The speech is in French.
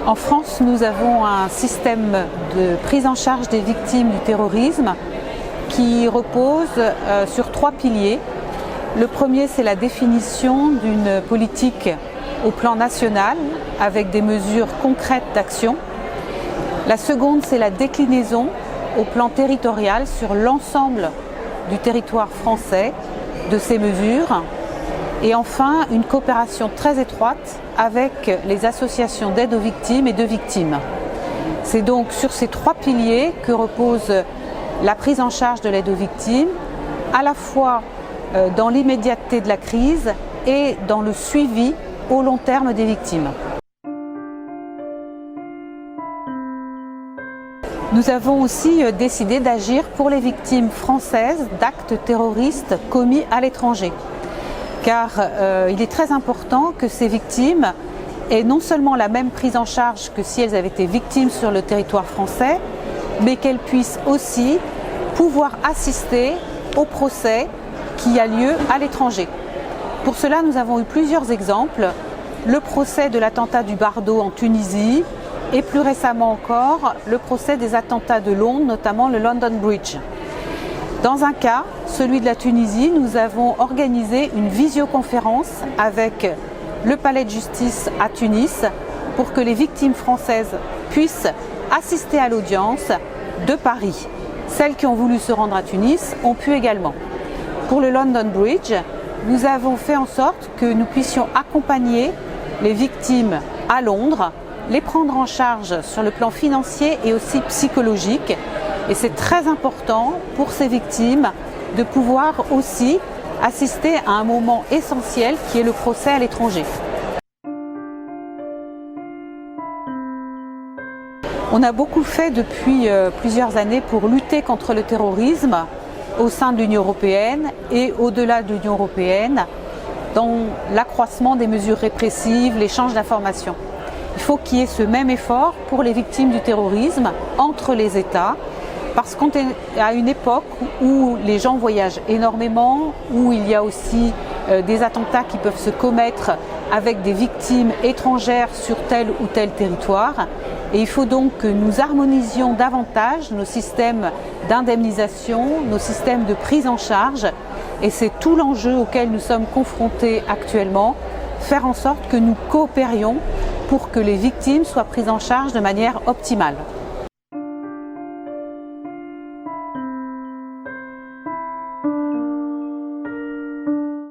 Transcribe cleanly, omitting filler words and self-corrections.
En France, nous avons un système de prise en charge des victimes du terrorisme qui repose sur 3 piliers. Le premier, c'est la définition d'une politique au plan national avec des mesures concrètes d'action. La seconde, c'est la déclinaison au plan territorial sur l'ensemble du territoire français de ces mesures. Et enfin, une coopération très étroite avec les associations d'aide aux victimes et de victimes. C'est donc sur ces 3 piliers que repose la prise en charge de l'aide aux victimes, à la fois dans l'immédiateté de la crise et dans le suivi au long terme des victimes. Nous avons aussi décidé d'agir pour les victimes françaises d'actes terroristes commis à l'étranger. Car il est très important que ces victimes aient non seulement la même prise en charge que si elles avaient été victimes sur le territoire français, mais qu'elles puissent aussi pouvoir assister au procès qui a lieu à l'étranger. Pour cela, nous avons eu plusieurs exemples. Le procès de l'attentat du Bardo en Tunisie et plus récemment encore le procès des attentats de Londres, notamment le London Bridge. Dans un cas, celui de la Tunisie, nous avons organisé une visioconférence avec le palais de justice à Tunis pour que les victimes françaises puissent assister à l'audience de Paris. Celles qui ont voulu se rendre à Tunis ont pu également. Pour le London Bridge, nous avons fait en sorte que nous puissions accompagner les victimes à Londres, les prendre en charge sur le plan financier et aussi psychologique. Et c'est très important pour ces victimes de pouvoir aussi assister à un moment essentiel qui est le procès à l'étranger. On a beaucoup fait depuis plusieurs années pour lutter contre le terrorisme au sein de l'Union européenne et au-delà de l'Union européenne dans l'accroissement des mesures répressives, l'échange d'informations. Il faut qu'il y ait ce même effort pour les victimes du terrorisme entre les États, parce qu'on est à une époque où les gens voyagent énormément, où il y a aussi des attentats qui peuvent se commettre avec des victimes étrangères sur tel ou tel territoire. Et il faut donc que nous harmonisions davantage nos systèmes d'indemnisation, nos systèmes de prise en charge. Et c'est tout l'enjeu auquel nous sommes confrontés actuellement, faire en sorte que nous coopérions pour que les victimes soient prises en charge de manière optimale.